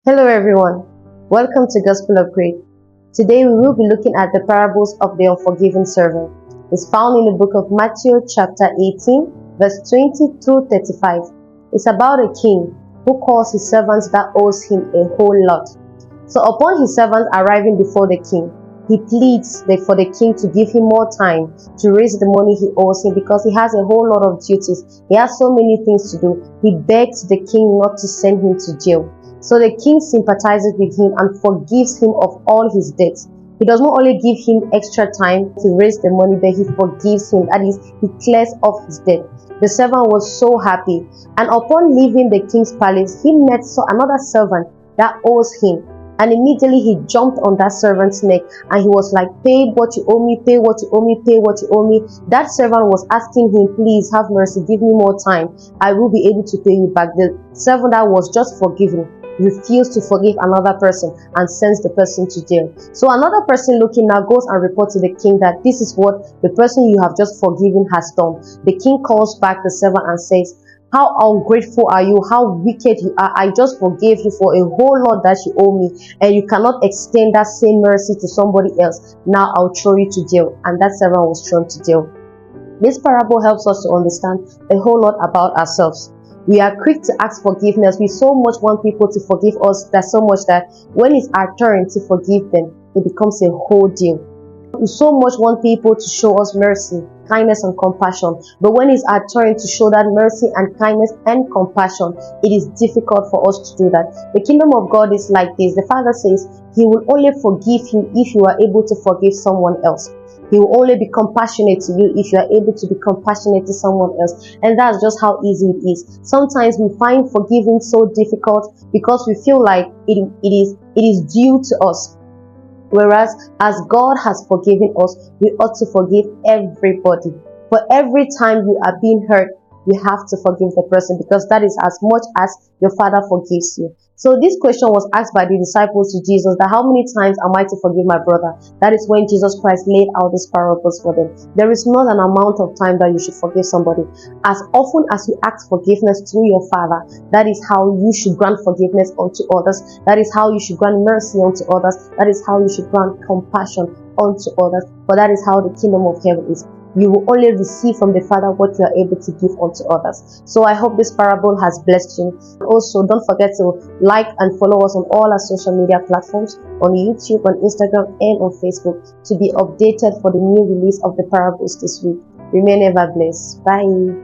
Hello everyone, welcome to Gospel Upgrade. Today we will be looking at the parables of the unforgiving servant. It's found in the book of Matthew chapter 18 verse 20 through 35. It's about a king who calls his servants that owes him a whole lot. So upon his servants arriving before the king, he pleads for the king to give him more time to raise the money he owes him because he has a whole lot of duties. He has so many things to do. He begs the king not to send him to jail. So the king sympathizes with him and forgives him of all his debts. He does not only give him extra time to raise the money, but he forgives him. That is, he clears off his debt. The servant was so happy. And upon leaving the king's palace, he met another servant that owes him. And immediately he jumped on that servant's neck and he was like, pay what you owe me, pay what you owe me, pay what you owe me. That servant was asking him, please have mercy, give me more time. I will be able to pay you back. The servant that was just forgiven refused to forgive another person and sends the person to jail. So another person looking now goes and reports to the king that this is what the person you have just forgiven has done. The king calls back the servant and says, how ungrateful are you? How wicked you are. I just forgave you for a whole lot that you owe me, and you cannot extend that same mercy to somebody else. Now I'll throw you to jail. And that servant was thrown to jail. This parable helps us to understand a whole lot about ourselves. We are quick to ask forgiveness. We so much want people to forgive us, that so much that when it's our turn to forgive them, it becomes a whole deal. We so much want people to show us mercy, kindness and compassion, but when it's our turn to show that mercy and kindness and compassion, it is difficult for us to do that. The kingdom of God is like this. The Father says he will only forgive you if you are able to forgive someone else. He will only be compassionate to you if you are able to be compassionate to someone else. And that's just how easy it is. Sometimes we find forgiving so difficult because we feel like it is due to us. Whereas as God has forgiven us, we ought to forgive everybody. For every time you are being hurt, you have to forgive the person, because that is as much as your Father forgives you. So this question was asked by the disciples to Jesus, that how many times am I to forgive my brother? That is when Jesus Christ laid out these parables for them. There is not an amount of time that you should forgive somebody. As often as you ask forgiveness through your Father, that is how you should grant forgiveness unto others. That is how you should grant mercy unto others. That is how you should grant compassion unto others. For that is how the kingdom of heaven is. You will only receive from the Father what you are able to give unto others. So I hope this parable has blessed you. Also, don't forget to like and follow us on all our social media platforms, on YouTube, on Instagram, and on Facebook, to be updated for the new release of the parables this week. Remain ever blessed. Bye.